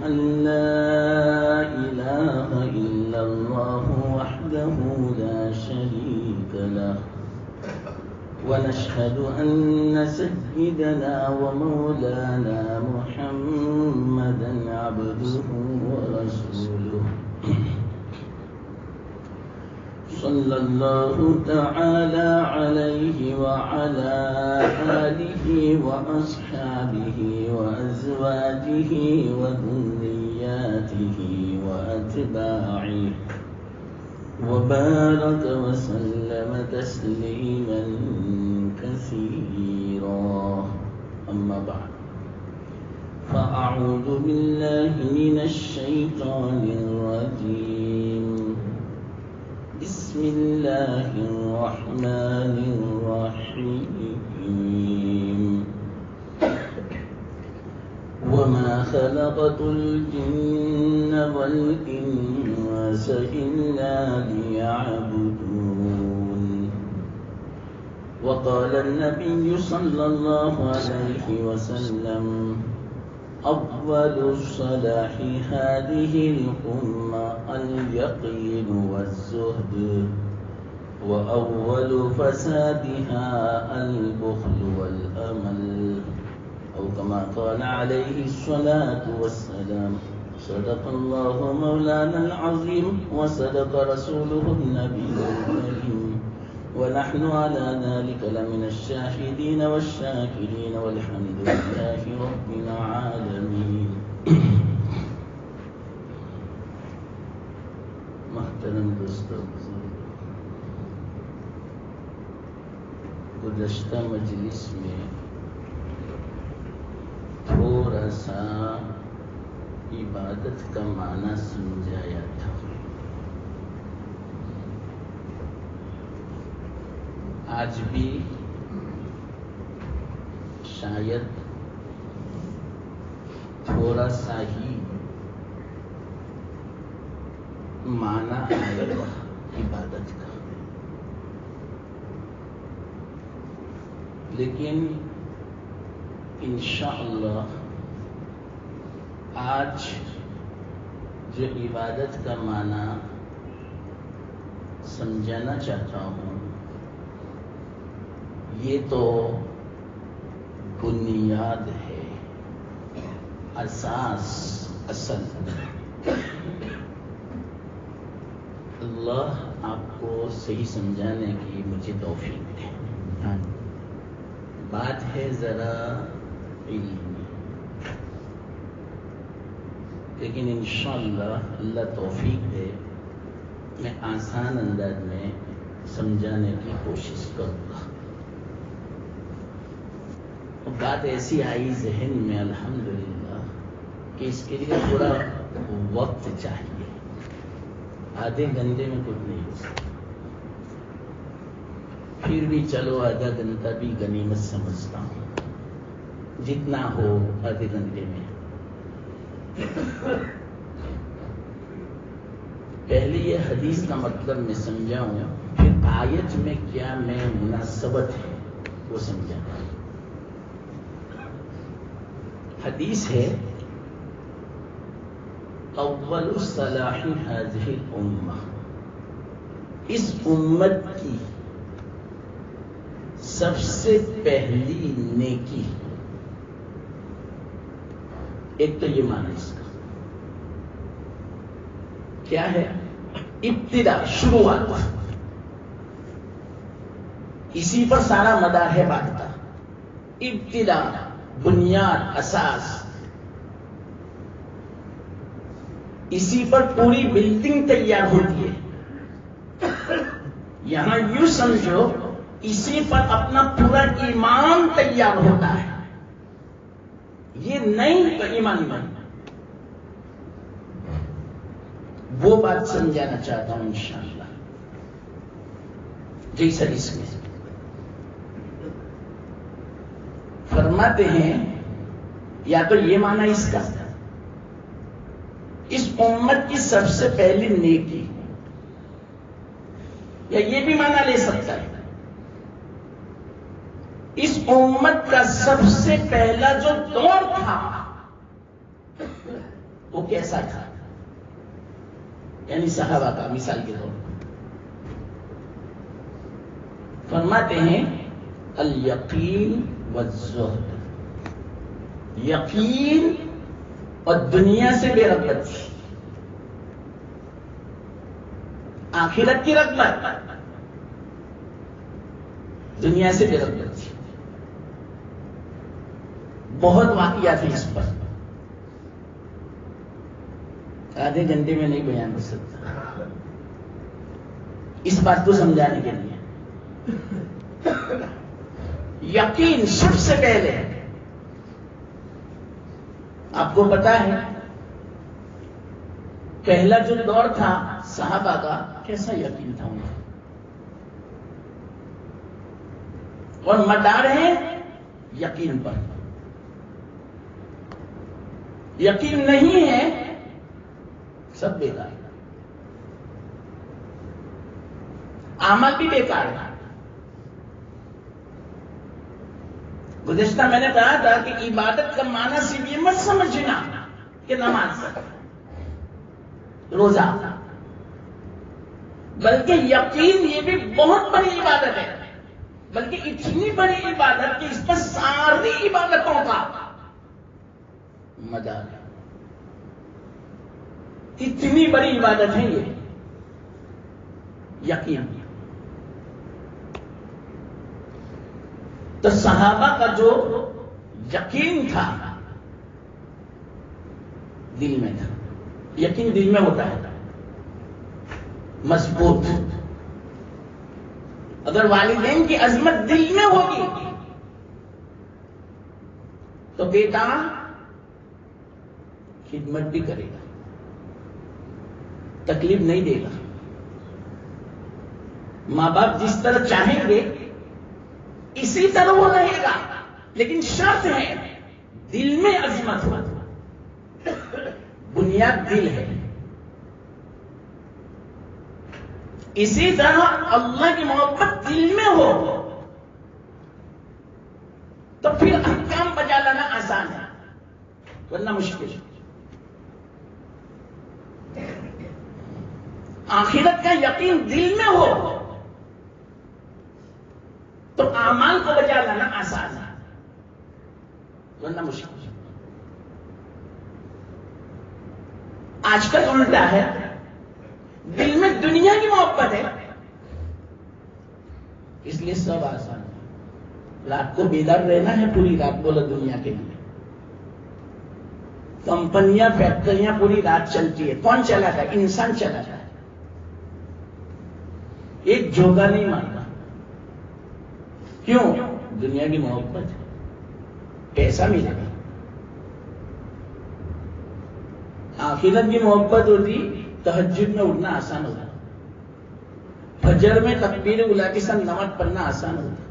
أن لا إله إلا الله وحده لا شريك له ونشهد أن سيدنا ومولانا محمدا عبده ورسوله صلى الله تعالى عليه وعلى آله وأصحابه وأزواجه وذرياته وأتباعه وبارك وسلم تسليما كثيرا. أما بعد، فأعوذ بالله من الشيطان الرجيم. بسم الله الرحمن الرحيم. وما خلقت الجن والإنس إلا ليعبدون. وقال النبي صلى الله عليه وسلم: أول صلاح هذه الأمة اليقين والزهد، وأول فسادها البخل والأمل، أو كما قال عليه الصلاة والسلام. صدق الله مولانا العظيم وصدق رسوله النبي الكريم، ونحن على ذلك لمن الشاهدين والشاكرين، والحمد لله رب العالمين. محترم دوستو، گزشتہ مجلس میں تھوڑا سا عبادت کا معنی سمجھایا تھا. آج بھی شاید تھوڑا سا ہی معنی آئے گا عبادت کا، لیکن انشاءاللہ آج جو عبادت کا معنی سمجھانا چاہتا ہوں، یہ تو بنیاد ہے، اساس، اصل. اللہ آپ کو صحیح سمجھانے کی مجھے توفیق دے. بات ہے ذرا علمی، لیکن انشاءاللہ اللہ توفیق دے میں آسان انداز میں سمجھانے کی کوشش کروں گا. بات ایسی آئی ذہن میں الحمدللہ کہ اس کے لیے تھوڑا وقت چاہیے. آدھے گھنٹے میں کچھ نہیں ہو سکتا. پھر بھی چلو آدھا گھنٹہ بھی غنیمت سمجھتا ہوں، جتنا ہو آدھے گھنٹے میں. پہلے یہ حدیث کا مطلب میں سمجھاؤں، پھر آیت میں کیا میں مناسبت ہے وہ سمجھاؤں. حدیث ہے: اول صلاح هذه الامہ، اس امت کی سب سے پہلی نیکی. ایک تو یہ معنی اس کا کیا ہے؟ ابتدا، شروعات. اسی پر سارا مدار ہے بات کا. ابتدا، بنیاد، اساس. اسی پر پوری بلڈنگ تیار ہوتی ہے. یہاں یوں سمجھو اسی پر اپنا پورا ایمان تیار ہوتا ہے. یہ نہیں تو ایمان نہیں. وہ بات سمجھانا چاہتا ہوں انشاءاللہ. جیسا اس میں فرماتے ہیں، یا تو یہ معنی اس کا، اس امت کی سب سے پہلی نیکی، یا یہ بھی معنی لے سکتا ہے اس امت کا سب سے پہلا جو دور تھا وہ کیسا تھا؟ یعنی صحابہ کا مثال کے طور پر فرماتے ہیں الیقین والزہد، یقین اور دنیا سے بے رغبت تھی، آخرت کی رغبت، دنیا سے بے رغبت تھی۔ بہت واقعات ہیں اس پر، آدھے گھنٹے میں نہیں بیان کر سکتا اس بات کو سمجھانے کے لیے۔ یقین سب سے پہلے، آپ کو پتا ہے پہلا جو دور تھا صحابہ کا، کیسا یقین تھا ان کا، اور مدار ہے یقین پر۔ یقین نہیں ہے سب بیکار، عمل بھی بیکار ہے۔ گزشتہ میں نے کہا تھا کہ عبادت کا معنی صرف یہ مت سمجھنا کہ نماز روزہ، بلکہ یقین یہ بھی بہت بڑی عبادت ہے، بلکہ اتنی بڑی عبادت کہ اس پر ساری عبادتوں کا مدار ہے۔ اتنی بڑی عبادت ہے یہ یقین۔ تو صحابہ کا جو یقین تھا دل میں تھا، یقین دل میں ہوتا ہے مضبوط۔ اگر والدین کی عظمت دل میں ہوگی تو بیٹا خدمت بھی کرے گا، تکلیف نہیں دے گا۔ ماں باپ جس طرح چاہیں گے اسی طرح وہ رہے گا، لیکن شرط ہے دل میں عظمت ہو، بنیاد دل ہے۔ اسی طرح اللہ کی محبت دل میں ہو تو پھر احکام بجا لانا آسان ہے، ورنہ مشکل ہے۔ آخرت کا یقین دل میں ہو تو اعمال کو بجا لانا آسان ہے، ورنہ مشکل ہے۔ آج کل الٹا ہے، دل میں دنیا کی محبت ہے، اس لیے سب آسان ہے۔ رات کو بیدار رہنا ہے پوری رات، بولو دنیا کے لیے۔ کمپنیاں فیکٹریاں پوری رات چلتی ہے، کون چلاتا ہے؟ انسان چلاتا ہے۔ ایک جھوکا نہیں مارتا، کیوں؟ دنیا کی محبت ہے، پیسہ ملے گا۔ آخرت کی محبت ہوتی تہجد میں اٹھنا آسان ہوتا، فجر میں تکبیر اولیٰ کے ساتھ نماز پڑھنا آسان ہوتا۔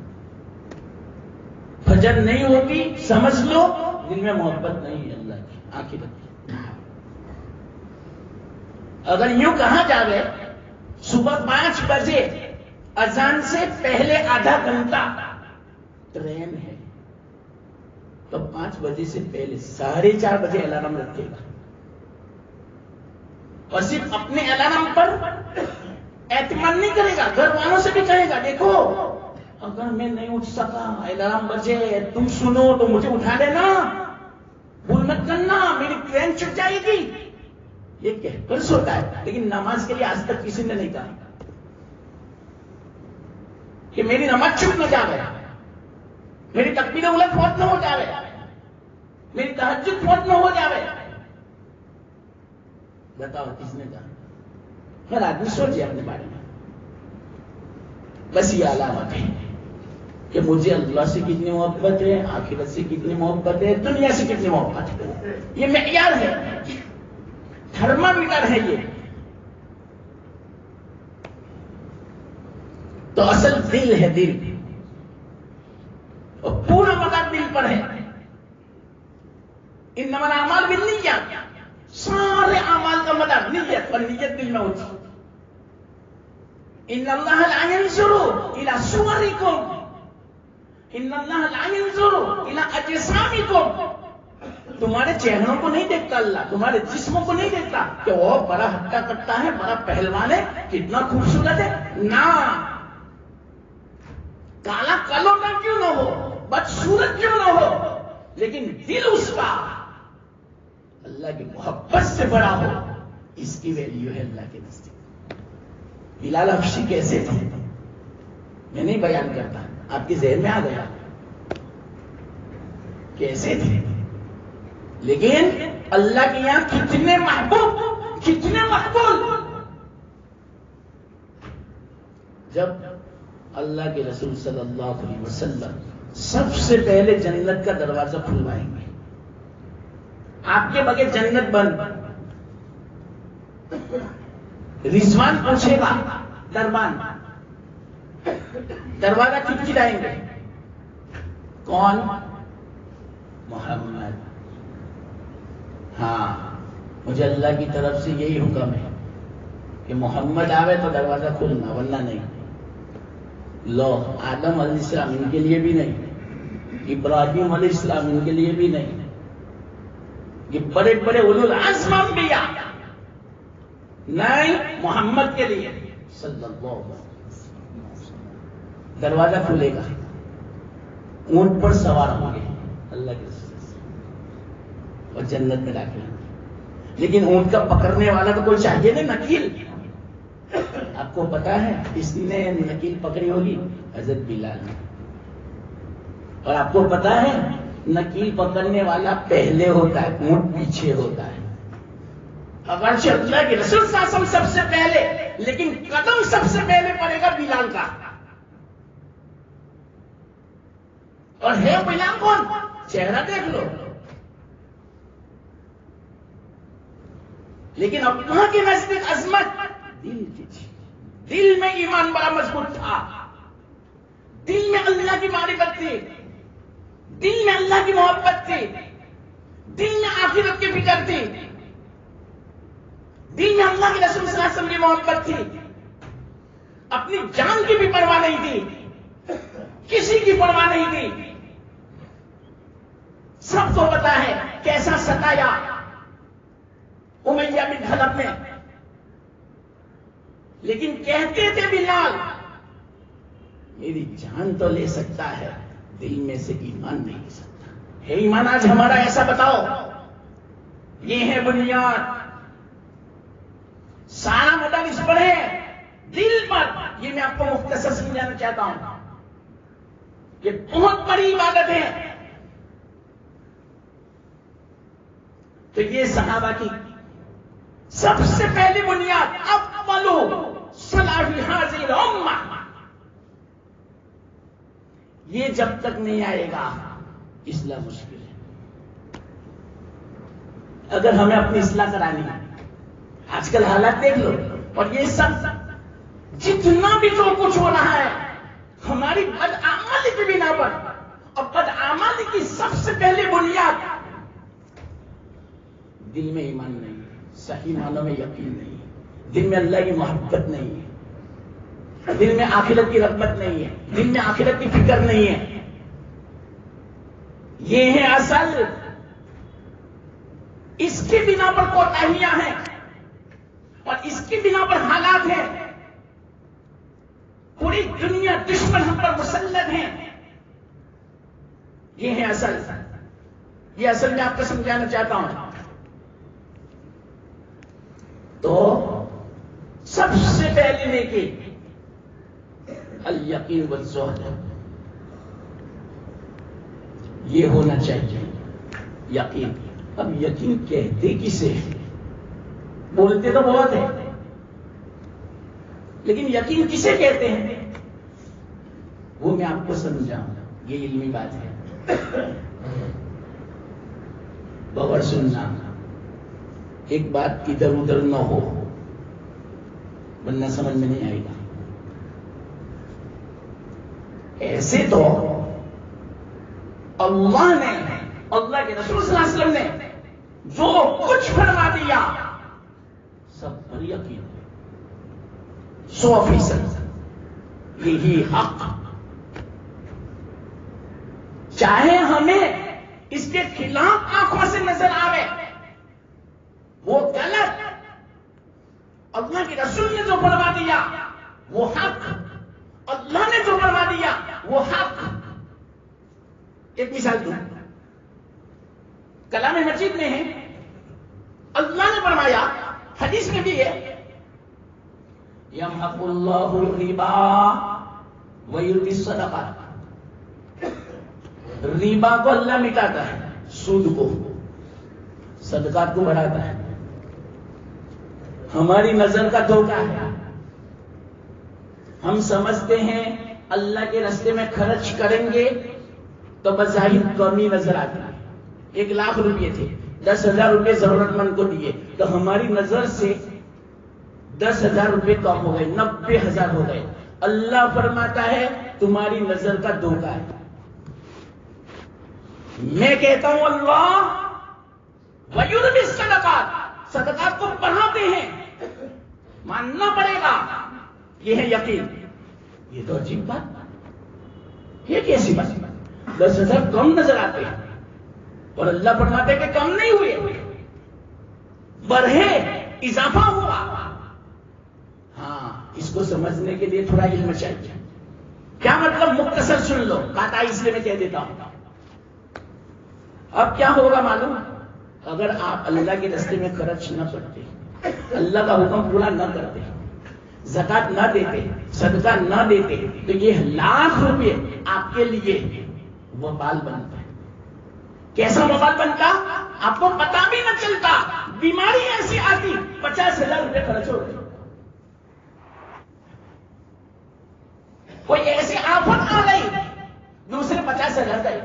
فجر نہیں ہوتی سمجھ لو دل میں محبت نہیں ہے اللہ کی، آخرت کی۔ اگر یوں کہا جائے صبح 5 بجے اذان سے پہلے آدھا گھنٹہ ٹرین ہے، تو 5 بجے سے پہلے 4:30 بجے الارم رکھے گا، اور صرف اپنے الارم پر اعتماد نہیں کرے گا، گھر والوں سے بھی کہے گا دیکھو اگر میں نہیں اٹھ سکا، الارم بجے تم سنو تو مجھے اٹھا دینا، بھول مت کرنا، میری ٹرین چھوٹ جائے گی۔ یہ کہہ کر سوتا ہے، لیکن نماز کے لیے آج تک کسی نے نہیں کہا کہ میری نماز چھوٹ نہ جائے، میری تکبیر اولیٰ فوت نہ ہو جائے، میری تہجد فوت نہ ہو جائے۔ بتاؤ کس نے کہا؟ ہر آدمی سوچے اپنے بارے میں۔ بس یہ علامت ہے کہ مجھے اللہ سے کتنی محبت ہے، آخرت سے کتنی محبت ہے، دنیا سے کتنی محبت ہے۔ یہ معیار ہے، تھرمامیٹر ہے یہ۔ تو اصل دل ہے، دل، اور پورا مدار دل پر ہے۔ انما الاعمال بالنیات، سارے اعمال کا مدار نیت پر، نیت دل میں ہوتی۔ ان اللہ لا ينظر الى صورکم، ان اللہ لا ينظر الى اجسامکم، تمہارے چہروں کو نہیں دیکھتا اللہ، تمہارے جسموں کو نہیں دیکھتا کہ وہ بڑا ہٹا کٹا ہے، بڑا پہلوان ہے، کتنا خوبصورت ہے، نہ کالا کلوٹا کیوں نہ ہو، بدصورت کیوں نہ ہو، لیکن دل اس کا اللہ کی محبت سے بڑا ہو، اس کی ویلیو ہے اللہ کے نزدیک۔ بلال حبشی کیسے تھے میں نہیں بیان کرتا، آپ کے ذہن میں آ گیا کیسے تھے، لیکن اللہ کے یہاں کتنے محبوب، کتنے مقبول۔ جب اللہ کے رسول صلی اللہ علیہ وسلم سب سے پہلے جنت کا دروازہ کھلوائیں گے، آپ کے بغیر جنت بند، رضوان پوچھے گا دربان، دروازہ کھٹکھٹائیں گے، کون؟ محمد۔ ہاں مجھے اللہ کی طرف سے یہی حکم ہے کہ محمد آوے تو دروازہ کھلنا، ورنہ نہیں۔ لو آدم علیہ السلام ان کے لیے بھی نہیں، ابراہیم علیہ السلام ان کے لیے بھی نہیں، یہ بڑے بڑے اولو العزم انبیاء نہیں، محمد کے لیے صلی اللہ علیہ وسلم دروازہ کھلے گا، اونٹ پر سوار ہوں گے اللہ کے رسول اور جنت میں داخل ہوں گے، لیکن اونٹ کا پکڑنے والا تو کوئی چاہیے نا، نکیل۔ آپ کو پتا ہے اس نے نکیل پکڑی ہوگی؟ حضرت بلال نے۔ اور آپ کو پتا ہے نکیل پکڑنے والا پہلے ہوتا ہے، اونٹ پیچھے ہوتا ہے۔ اگرچہ اللہ کے رسول صلی اللہ علیہ وسلم سب سے پہلے، لیکن قدم سب سے پہلے پڑے گا بلال کا۔ اور ہے بلال کون؟ چہرہ دیکھ لو، لیکن اللہ کے نزدیک عظمت دل کی تھی، دل میں ایمان بڑا مضبوط تھا، دل میں اللہ کی معرفت تھی، دل میں اللہ کی محبت تھی، دل میں آخرت کی فکر تھی، دل میں اللہ کے رسول صلی اللہ علیہ وسلم کی محبت تھی، اپنی جان کی بھی پرواہ نہیں تھی، کسی کی پرواہ نہیں تھی۔ سب کو پتا ہے کیسا ستایا امیہ بن خلف نے، لیکن کہتے تھے بلال میری جان تو لے سکتا ہے، دل میں سے ایمان نہیں لے سکتا ہے۔ ایمان آج ہمارا ایسا بتاؤ، یہ ہے بنیاد۔ سارا مدارس پڑھے دل پر، یہ میں آپ کو مختصر سمجھانا چاہتا ہوں، یہ بہت بڑی عبادت ہے۔ تو یہ صحابہ کی سب سے پہلی بنیاد، اول صلاح هذه الامہ، یہ جب تک نہیں آئے گا اصلاح مشکل ہے۔ اگر ہمیں اپنی اصلاح کرانی ہے، آج کل حالات دیکھ لو، اور یہ سب جتنا بھی جو کچھ ہو رہا ہے ہماری بدعملی کی بنا پر، اور بدعملی کی سب سے پہلی بنیاد دل میں ایمان نہیں ہے، صحیح معنوں میں یقین نہیں ہے، دل میں اللہ کی محبت نہیں ہے، دل میں آخرت کی رغبت نہیں ہے، دل میں آخرت کی فکر نہیں ہے۔ یہ ہے اصل، اس کی بنا پر کوتاہیاں ہیں اور اس کی بنا پر حالات ہیں، پوری دنیا دشمن ہم پر مسلط ہیں۔ یہ ہے اصل، یہ اصل میں آپ کو سمجھانا چاہتا ہوں۔ تو سب سے پہلے نیکی الیقین والزہد، یہ ہونا چاہیے یقین۔ اب یقین کہتے کسے؟ بولتے تو بہت ہے، لیکن یقین کسے کہتے ہیں وہ میں آپ کو سمجھاؤں، یہ علمی بات ہے۔ غور سننا، ایک بات ادھر ادھر نہ ہو ورنہ سمجھ میں نہیں آئے گا۔ ایسے تو اللہ نے، اللہ کے رسول صلی اللہ علیہ وسلم نے جو کچھ فرما دیا سب پر یقین 100%، یہی حق۔ چاہے ہمیں اس کے خلاف آنکھوں سے نظر آوے وہ غلط، اللہ کے رسول نے جو فرما دیا وہ حق، اللہ نے جو فرما دیا وہ حق۔ ایک مثال دوں، کلام مجید میں ہے، اللہ نے فرمایا، حدیث میں بھی ہے، یمحق اللہ الربا ویربی الصدقات، ربا کو اللہ مٹاتا ہے، سود کو، صدقات کو بڑھاتا ہے۔ ہماری نظر کا دھوکہ ہے، ہم سمجھتے ہیں اللہ کے راستے میں خرچ کریں گے تو بظاہر کمی نظر آتی ہے۔ 1,00,000 روپے تھے، 10,000 روپے ضرورت مند کو دیے تو ہماری نظر سے 10,000 روپے کم ہو گئے، 90,000 ہو گئے۔ اللہ فرماتا ہے تمہاری نظر کا دھوکہ ہے۔ میں کہتا ہوں اللہ وَيُرْبِي الصَّدَقَاتِ، صدقات کو بڑھاتے ہیں، ماننا پڑے گا، یہ ہے یقین۔ یہ تو عجیب بات، یہ کیسی بات؟ 10,000 کم نظر آتے ہیں اور اللہ فرماتے ہیں کہ کم نہیں ہوئے، بڑھے، اضافہ ہوا۔ ہاں، اس کو سمجھنے کے لیے تھوڑا علم چاہیے۔ کیا مطلب؟ مختصر سن لو، کہتا اس لیے میں کہہ دیتا ہوں۔ اب کیا ہوگا معلوم؟ اگر آپ اللہ کے راستے میں خرچ نہ کرتے، اللہ کا حکم پورا نہ کرتے، زکات نہ دیتے، صدقہ نہ دیتے، تو یہ 1,00,000 روپے آپ کے لیے وبال بنتا ہے۔ کیسا وبال بنتا؟ آپ کو پتا بھی نہ چلتا، بیماری ایسی آتی، 50,000 روپے خرچ ہو گئے، کوئی ایسی آفت آ گئی، دوسرے 50,000 گئے۔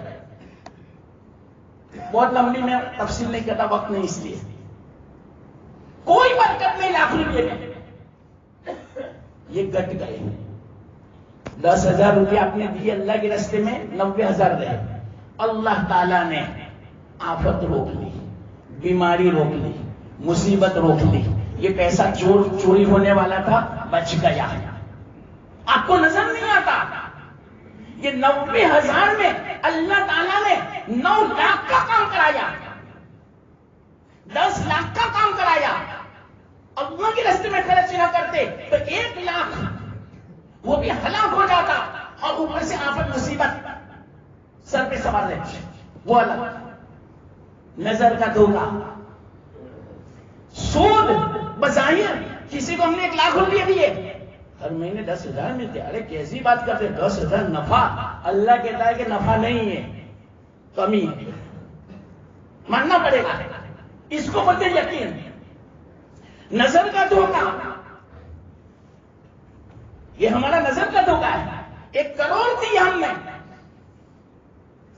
بہت لمبی میں تفصیل نہیں کرتا، وقت نہیں، اس لیے کوئی برکت نہیں 1,00,000 روپے میں، یہ گٹ گئے۔ 10,000 روپے آپ نے دیے اللہ کے راستے میں، 90,000 گئے۔ اللہ تعالیٰ نے آفت روک لی، بیماری روک لی، مصیبت روک لی، یہ پیسہ چوری ہونے والا تھا، بچ گیا۔ آپ کو نظر نہیں آتا، یہ 90,000 میں اللہ تعالیٰ نے 9,00,000 کا کام کرایا، 10,00,000 کا کام کرایا۔ اللہ کے راستے میں خرچ نہ کرتے تو 1,00,000 وہ بھی ہلاک ہو جاتا، اور اوپر سے آفت مصیبت سر پہ سوار رہتی، وہ الگ۔ نظر کا دھوکہ، سود، بظاہر کسی کو ہم نے 1,00,000 روپے دیے، ہر مہینے 10,000 ملتے، ارے کیسی بات کرتے، 10,000 نفع۔ اللہ کہتا ہے کہ نفع نہیں ہے، کمی ہے، ماننا پڑے گا۔ اس کو بولتے یقین۔ نظر کا دھوکہ، یہ ہمارا نظر کا دھوکہ ہے۔ 1 کروڑ دی ہم نے،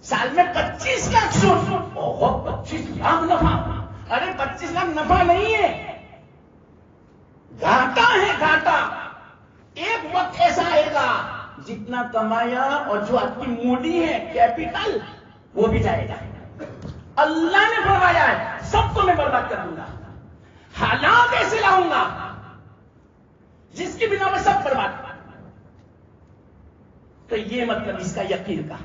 سال میں 25,00,000 سود، 25,00,000 نفع۔ ارے 25,00,000 نفع نہیں ہے، گھاٹا ہے، گھاٹا۔ ایک وقت ایسا آئے گا جتنا کمایا اور جو آپ کی موڈی ہے، کیپٹل، وہ بھی جائے گا۔ اللہ نے فرمایا ہے سب کو میں برباد کر دوں گا، حالات ایسے لاؤں گا جس کی بنا میں سب برباد۔ تو یہ مطلب اس کا یقین کا،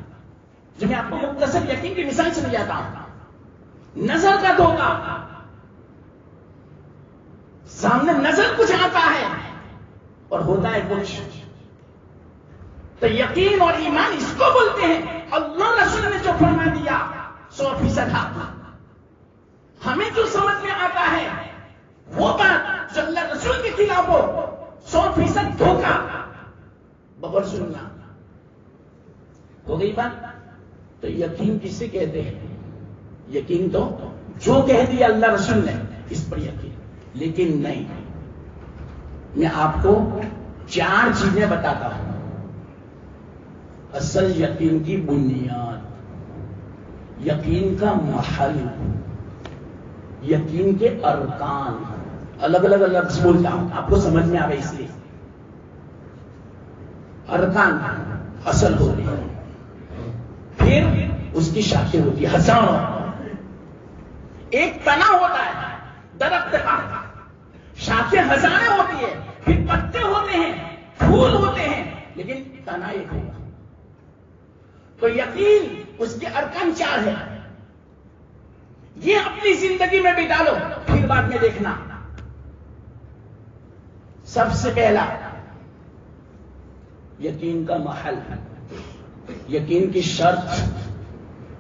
جو میں آپ کو مختصر یقین کی مثال سمجھاتا ہوں۔ نظر کا دھوکہ، سامنے نظر کچھ آتا ہے اور ہوتا ہے کچھ۔ تو یقین اور ایمان اس کو بولتے ہیں۔ اللہ رسول نے جو فرما دیا 100% حق، ہمیں جو سمجھ میں آتا ہے وہ بات جو اللہ رسول کے خلاف ہو 100% دھوکہ، بغیر سننا، ہو گئی بات۔ تو یقین کسے کہتے ہیں؟ یقین تو جو کہہ دیا اللہ رسول نے اس پر یقین، لیکن نہیں۔ میں آپ کو 4 چیزیں بتاتا ہوں، اصل یقین کی بنیاد، یقین کا محل، یقین کے ارکان۔ الگ الگ لفظ بولتا ہوں، آپ کو سمجھ میں آ گئے اس لیے۔ ارکان اصل ہوتے ہیں، پھر اس کی شاخیں ہوتی ہیں، ہزاروں۔ ایک تنا ہوتا ہے درخت کا، شاخیں ہزاریں ہوتی ہے، پھر پتے ہوتے ہیں، پھول ہوتے ہیں، لیکن تنا ایک ہوگا۔ تو یقین اس کے ارکان 4 ہیں۔ یہ اپنی زندگی میں بتا لو، پھر بعد میں دیکھنا۔ سب سے پہلا یقین کا محل، یقین کی شرط،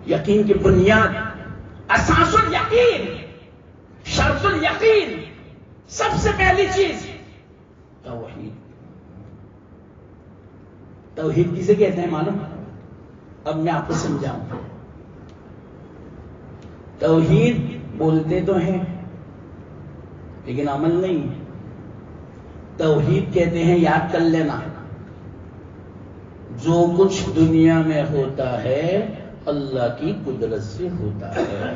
یقین کی بنیاد، اساس الیقین، شرط الیقین، سب سے پہلی چیز توحید۔ توحید کسے کہتے ہیں معلوم؟ اب میں آپ کو سمجھاؤں۔ توحید بولتے تو ہیں لیکن عمل نہیں ہے۔ توحید کہتے ہیں، یاد کر لینا، جو کچھ دنیا میں ہوتا ہے اللہ کی قدرت سے ہوتا ہے۔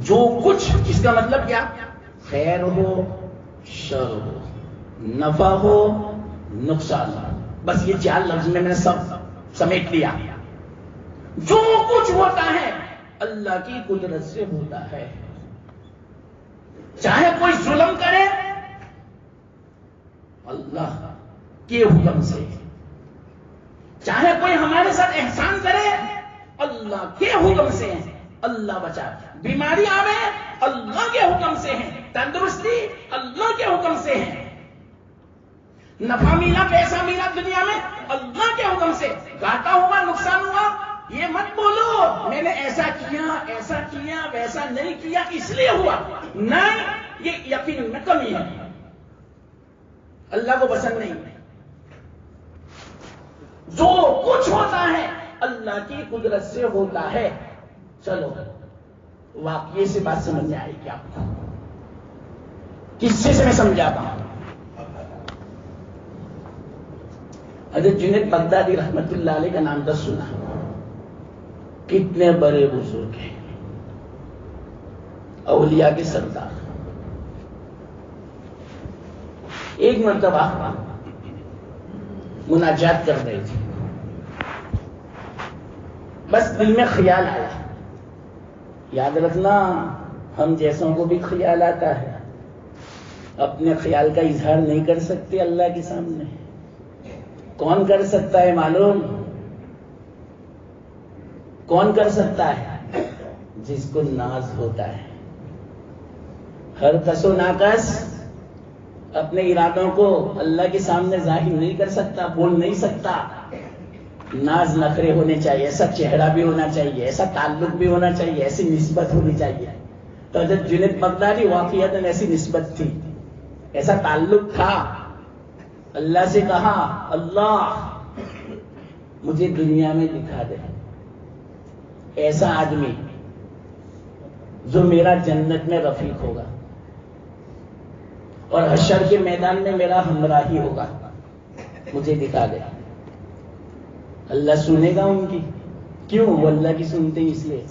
جو کچھ، اس کا مطلب کیا؟ خیر ہو شر ہو، نفع ہو نقصان ہو، بس یہ 4 لفظ میں نے سب سمیٹ لیا۔ جو کچھ ہوتا ہے اللہ کی قدرت سے ہوتا ہے۔ چاہے کوئی ظلم کرے اللہ کے حکم سے، چاہے کوئی ہمارے ساتھ احسان کرے اللہ کے حکم سے، اللہ بچا۔ بیماری آوے اللہ کے حکم سے ہے، تندرستی اللہ کے حکم سے ہے، نفع ملا پیسہ ملا دنیا میں اللہ کے حکم سے، گھاٹا ہوا نقصان ہوا یہ مت بولو میں نے ایسا کیا ویسا نہیں کیا اس لیے ہوا، نہیں، یہ یقین میں کمی ہے، اللہ کو پسند نہیں۔ جو کچھ ہوتا ہے اللہ کی قدرت سے ہوتا ہے۔ چلو واقعے سے بات سمجھ میں آئے گی آپ کو، قصے سے میں سمجھاتا ہوں۔ حضرت جنید بغدادی رحمت اللہ علیہ کا نام تو سنا، کتنے بڑے بزرگ ہیں، اولیاء کے سردار۔ ایک مرتبہ مناجات کر رہے تھے، بس دل میں خیال آیا، یاد رکھنا ہم جیسوں کو بھی خیال آتا ہے، اپنے خیال کا اظہار نہیں کر سکتے اللہ کے سامنے۔ کون کر سکتا ہے معلوم؟ کون کر سکتا ہے؟ جس کو ناز ہوتا ہے۔ ہر کس و ناکس اپنے ارادوں کو اللہ کے سامنے ظاہر نہیں کر سکتا، بول نہیں سکتا۔ ناز نخرے ہونے چاہیے، ایسا چہرہ بھی ہونا چاہیے، ایسا تعلق بھی ہونا چاہیے، ایسی نسبت ہونی چاہیے۔ تو حضرت جنید بغدادی واقعتاً ایسی نسبت تھی، ایسا تعلق تھا۔ اللہ سے کہا، اللہ مجھے دنیا میں دکھا دے ایسا آدمی جو میرا جنت میں رفیق ہوگا اور حشر کے میدان میں میرا ہمراہی ہوگا، مجھے دکھا دے۔ اللہ سنے گا ان کی، کیوں؟ وہ اللہ کی سنتے ہیں اس لیے۔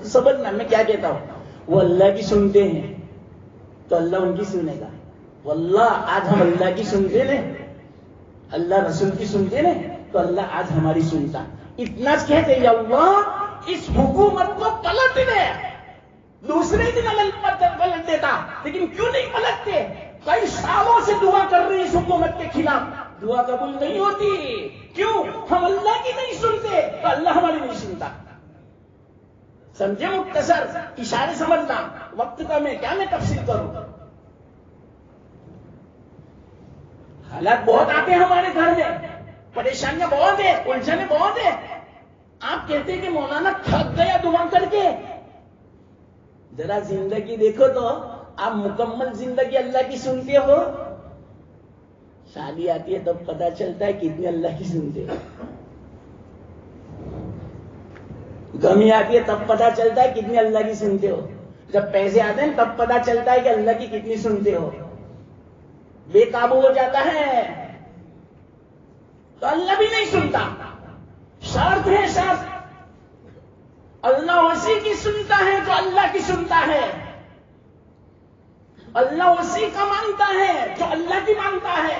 سمجھنا میں کیا کہتا ہوں، وہ اللہ کی سنتے ہیں تو اللہ ان کی سنے گا۔ واللہ آج ہم اللہ کی سنتے ہیں، اللہ رسول کی سنتے ہیں تو اللہ آج ہماری سنتا۔ اتنا کہتے یا اللہ اس حکومت کو پلٹ دے، دوسرے دن پلٹ دیتا، لیکن کیوں نہیں پلٹتے؟ کئی سالوں سے دعا کر رہے ہیں اس حکومت کے خلاف، دعا قبول نہیں ہوتی۔ کیوں؟ ہم اللہ کی نہیں سنتے تو اللہ ہماری نہیں سنتا۔ سمجھے؟ مختصر اشارے سمجھنا، وقت کا میں کیا میں تفصیل کروں۔ حالات بہت آتے ہیں ہمارے گھر میں، پریشانیاں بہت ہیں، الجھنیں بہت ہیں۔ آپ کہتے ہیں کہ مولانا تھک گیا دعا کر کے، ذرا زندگی دیکھو تو آپ مکمل زندگی اللہ کی سنتے ہو؟ شادی آتی ہے تب پتا چلتا ہے کتنی اللہ کی سنتے ہو، غمی آتی ہے تب پتا چلتا ہے کتنی اللہ کی سنتے ہو، جب پیسے آتے ہیں تب پتا چلتا ہے کہ اللہ کی کتنی سنتے ہو۔ بے قابو ہو جاتا ہے تو اللہ بھی نہیں سنتا۔ شرط ہے، شرط اللہ اسی کی سنتا ہے جو اللہ کی سنتا ہے، اللہ اسی کا مانتا ہے جو اللہ کی مانتا ہے۔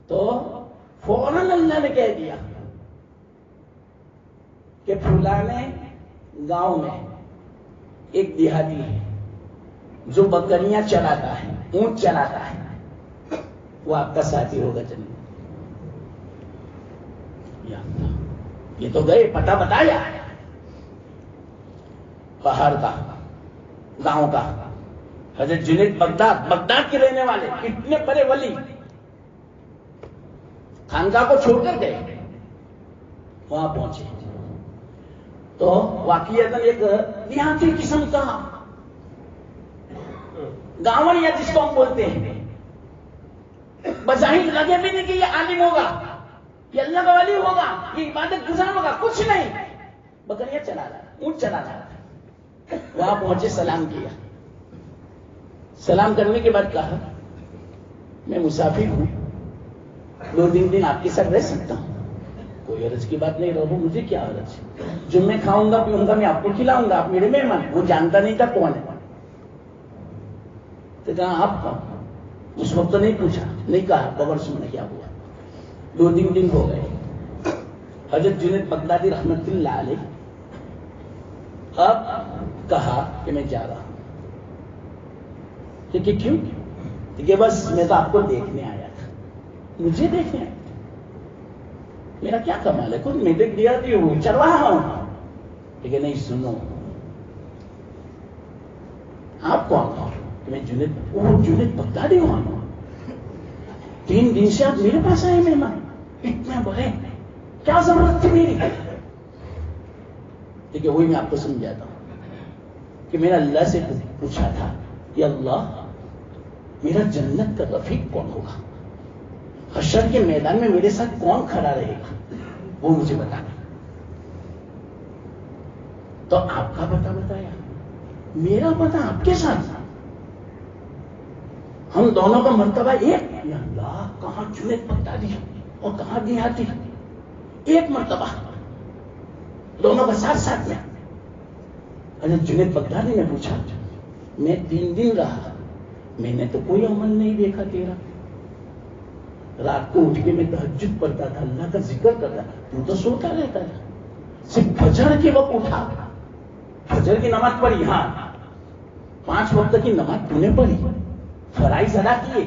تو فوراً اللہ نے کہہ دیا کہ فلانے گاؤں میں ایک دیہاتی ہے جو بکریاں چلاتا ہے، اونٹ چلاتا ہے، وہ آپ کا ساتھی ہوگا جنت۔ یا اللہ، یہ تو گئے، پتہ بتایا، پہاڑ کا، گاؤں کا، حضرت جنید بغداد کے رہنے والے، اتنے بڑے ولی خانقاہ کو چھوڑ کر گئے، وہاں پہنچے تو واقعیتاً ایک دیہاتی قسم کا گاون یا جس کو ہم بولتے ہیں، بظاہر لگے بھی نہیں کہ یہ عالم ہوگا، یہ اللہ کا ولی ہوگا، یہ عبادت گزار ہوگا، کچھ نہیں، بکریاں چلا رہا، اونٹ چلا رہا۔ وہاں پہنچے، سلام کیا، سلام کرنے کے بعد کہا میں مسافر ہوں، 2 دن آپ کے ساتھ رہ سکتا ہوں؟ کوئی عرض کی بات نہیں، رہو، مجھے کیا عرض، جو میں کھاؤں گا پیوں گا میں آپ کو کھلاؤں گا، آپ میرے مہمان۔ وہ جانتا نہیں تھا کون ہے، تو کہا آپ کون؟ اس وقت تو نہیں پوچھا، نہیں کہا، خبر سننا کیا ہوا۔ 2 دن ہو گئے، حضرت جنید بغدادی رحمت اللہ علیہ اب کہا کہ میں جا رہا ہوں۔ کہ کیوں؟ کہ بس میں تو آپ کو دیکھنے آیا تھا۔ مجھے دیکھنے آیا تھا؟ میرا کیا کمال ہے، خود میں دیکھ دیا ہوں، چل رہا ہوں۔ لیکن نہیں، سنو، آپ کون ہو؟ میں جنید بغدادی ہوں۔ 3 دن سے آپ میرے پاس آئے مہمان، اتنے بڑے، کیا ضرورت تھی میری؟ دیکھیے وہی میں آپ کو سمجھاتا ہوں کہ میں نے اللہ سے پوچھا تھا کہ اللہ میرا جنت کا رفیق کون ہوگا، حشر کے میدان میں میرے ساتھ کون کھڑا رہے گا، وہ مجھے بتانا۔ تو آپ کا پتہ بتایا، میرا پتہ آپ کے ساتھ، ہم دونوں کا مرتبہ ایک۔ یا اللہ، کہاں جنید بغدادی اور کہاں دیہاتی، ایک مرتبہ، دونوں کا ساتھ ساتھ میں۔ حضرت جنید بغدادی نے پوچھا، میں 3 دن رہا، میں نے تو کوئی عمل نہیں دیکھا تیرا، رات کو اٹھ کے میں تہجد پڑھتا تھا، اللہ کا ذکر کرتا تھا، تو سوتا رہتا تھا، صرف فجر کے وقت اٹھا، فجر کی نماز پڑھی، ہاں 5 وقت کی نماز تو نے پڑھی، فرائض ادا کیے،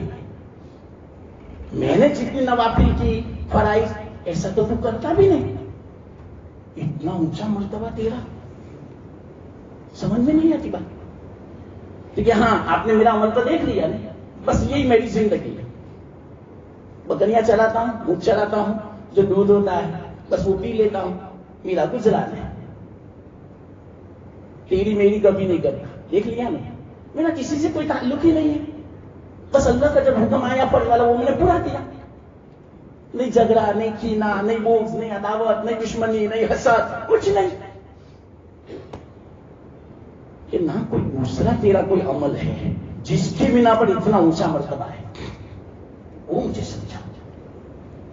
میں نے جتنی نوافل کی فرائض، ایسا تو کرتا بھی نہیں، اتنا اونچا مرتبہ تیرا، سمجھ میں نہیں آتی بات۔ ٹھیک ہے، ہاں آپ نے میرا عمل تو دیکھ لیا نہیں، بس یہی میری زندگی ہے، بکریاں چلاتا ہوں، اونٹ چلاتا ہوں، جو دودھ ہوتا ہے بس وہ پی لیتا ہوں، میرا گزران ہے، تیری میری کبھی نہیں کرتا، دیکھ لیا نہیں، میرا کسی سے کوئی تعلق ہی نہیں ہے، بس اللہ کا جب حکم آیا پڑھ والا وہ میں نے پورا کیا، نہیں جھگڑا، نہیں کینا، نہیں بغض، نہیں عداوت، نہیں دشمنی، نہیں حسد، کچھ نہیں، کہ نہ کوئی دوسرا تیرا کوئی عمل ہے جس کی بنا پر اتنا اونچا مرتبہ ہے، وہ مجھے سمجھا۔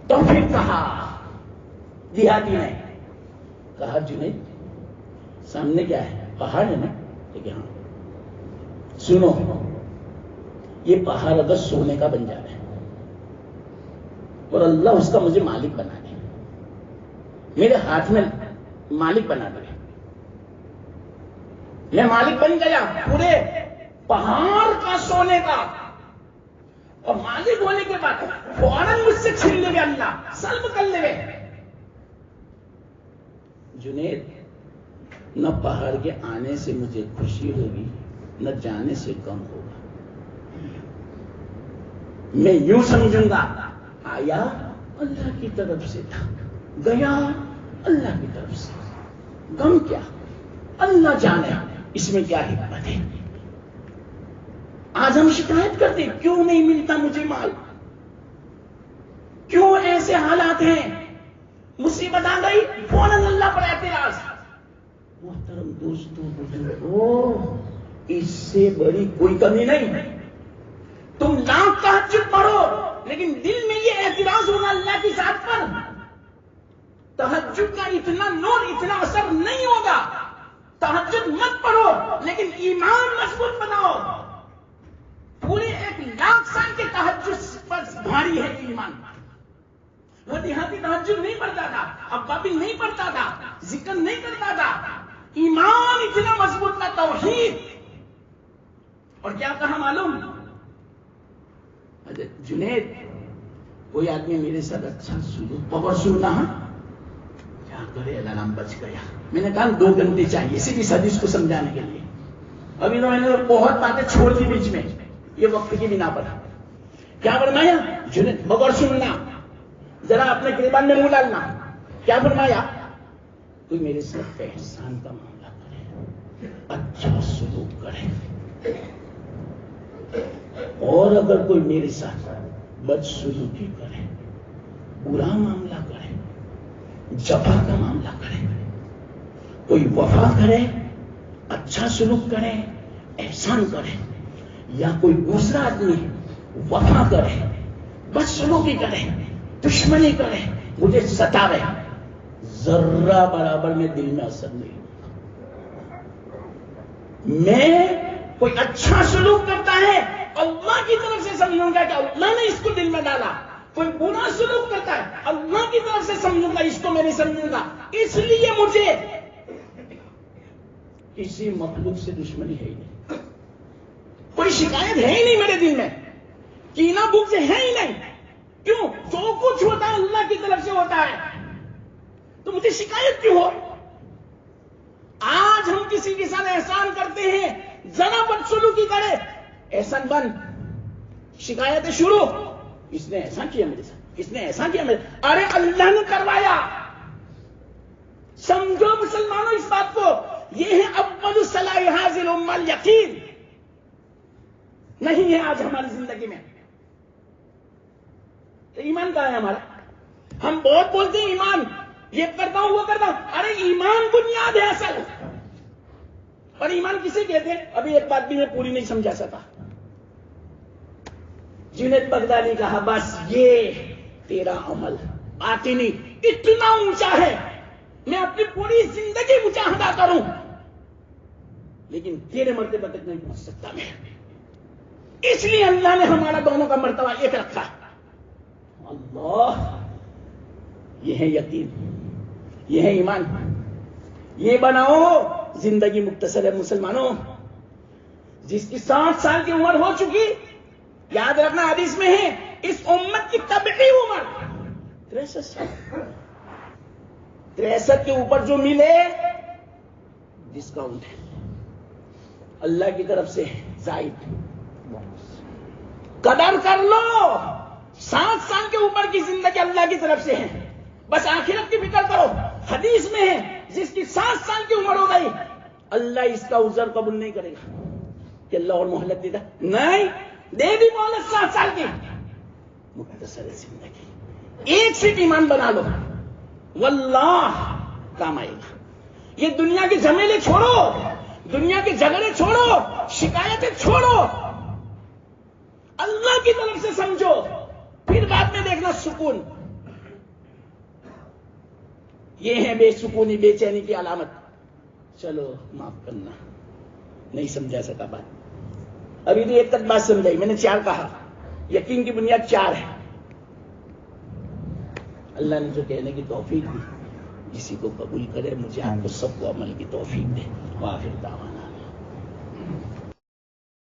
تو پھر کہا دیہاتی نے، کہا جنید سامنے کیا ہے، پہاڑ ہے نا؟ کہ ہاں، سنو، یہ پہاڑ اگر سونے کا بن جائے اور اللہ اس کا مجھے مالک بنا دے، میرے ہاتھ میں مالک بنا دے، میں مالک بن گیا پورے پہاڑ کا، سونے کا، اور مالک ہونے کے بعد فوراً مجھ سے چھین لے گا اللہ، سلب کر لے گا۔ جنید، نہ پہاڑ کے آنے سے مجھے خوشی ہوگی، نہ جانے سے کم ہوگا، میں یوں سمجھوں گا آیا اللہ کی طرف سے تھا، گیا اللہ کی طرف سے، غم کیا اللہ جانے، اس میں کیا حکمت ہے۔ آج ہم شکایت کرتے کیوں نہیں ملتا مجھے مال، کیوں ایسے حالات ہیں، مصیبت آ گئی فوراً اللہ پر اعتراض۔ محترم دوستوں بزرگوں، اس سے بڑی کوئی کمی نہیں، تم لاکھ تہجد پڑھو لیکن دل میں یہ اعتراض ہوگا اللہ کی ذات پر، تہجد کا اتنا نور، اتنا اثر نہیں ہوگا۔ تہجد مت پڑھو لیکن ایمان مضبوط بناؤ، پورے 1,00,000 سال کے تہجد پر بھاری ہے ایمان۔ وہ دیہاتی تہجد نہیں پڑھتا تھا، ابابی نہیں پڑھتا تھا، ذکر نہیں کرتا تھا، ایمان اتنا مضبوط تھا، توحید۔ اور کیا کہا معلوم؟ جنید، کوئی آدمی میرے ساتھ اچھا سلوک، بغور سننا، کیا کرے الارم بج گیا. میں نے کہا 2 گھنٹے چاہیے صرف اس حدیث کو سمجھانے کے لیے. ابھی تو میں نے بہت باتیں چھوڑ دی بیچ میں یہ وقت کی بنا پر. کیا فرمایا جنید مگر سننا ذرا اپنے گریبان میں منہ ڈالنا. کیا فرمایا کوئی میرے ساتھ احسان کا معاملہ کرے اچھا سلوک کرے اور اگر کوئی میرے ساتھ بد سلوکی کرے برا معاملہ کرے جفا کا معاملہ کرے کوئی وفا کرے اچھا سلوک کرے احسان کرے یا کوئی دوسرا آدمی وفا کرے بد سلوکی کرے دشمنی کرے مجھے ستاوے ذرہ برابر میں دل میں اثر نہیں. میں کوئی اچھا سلوک کرتا ہے اللہ کی طرف سے سمجھوں گا کہ اللہ نے اس کو دل میں ڈالا. کوئی برا سلوک کرتا ہے اللہ کی طرف سے سمجھوں گا اس کو میں نہیں سمجھوں گا. اس لیے مجھے کسی مخلوق سے دشمنی ہے ہی نہیں. کوئی شکایت ہے ہی نہیں میرے دل میں. کینہ بغض ہے ہی نہیں. کیوں؟ جو کچھ ہوتا ہے اللہ کی طرف سے ہوتا ہے تو مجھے شکایت کیوں ہو؟ آج ہم کسی کے ساتھ احسان کرتے ہیں ذرا بدسلوکی کرے احسان بند شکایتیں شروع. اس نے ایسا کیا میرے ساتھ اس نے ایسا کیا میرے. ارے اللہ نے کروایا. سمجھو مسلمانوں اس بات کو. یہ ہے اول صلاح حاضر امل یقین نہیں ہے آج ہماری زندگی میں. تو ایمان کہاں ہے ہمارا؟ ہم بہت بولتے ہیں ایمان یہ کرتا ہوں وہ کرتا ہوں. ارے ایمان بنیاد ہے اصل. اور ایمان کسے کہتے ہیں؟ ابھی ایک بات بھی میں پوری نہیں سمجھا سکا. جنید بغدادی کہا بس یہ تیرا عمل باطنی اتنا اونچا ہے میں اپنی پوری زندگی مجاہدہ کروں لیکن تیرے مرتبہ تک نہیں پہنچ سکتا میں. اس لیے اللہ نے ہمارا دونوں کا مرتبہ ایک رکھا. اللہ یہ ہے یقین یہ ہے ایمان. یہ بناؤ زندگی مختصر ہے مسلمانوں. جس کی 60 سال کی عمر ہو چکی یاد رکھنا حدیث میں ہے اس امت کی طبعی عمر 63 سال. 63 کے اوپر جو ملے ڈسکاؤنٹ ہے اللہ کی طرف سے زائد. قدر کر لو 60 سال کے اوپر کی زندگی اللہ کی طرف سے ہے. بس آخرت کی فکر کرو. حدیث میں ہے جس کی 60 سال کی عمر ہو گئی اللہ اس کا عذر قبول نہیں کرے گا کہ اللہ اور مہلت دے گا. نہیں دے دی مہلت 60 سال کی. مختصر زندگی ایک سیٹ ایمان بنا لو واللہ کام آئے گا. یہ دنیا کے جھمیلے چھوڑو دنیا کے جھگڑے چھوڑو شکایتیں چھوڑو اللہ کی طرف سے سمجھو پھر بعد میں دیکھنا سکون. یہ ہے بے سکونی بے چینی کی علامت. چلو معاف کرنا نہیں سمجھا سکا بات. ابھی تو ایک تک بات سمجھائی میں نے 4 کہا. یقین کی بنیاد 4 ہے. اللہ نے جو کہنے کی توفیق دی کسی کو قبول کرے مجھے آپ کو سب کو عمل کی توفیق دے. وآخر دعوانا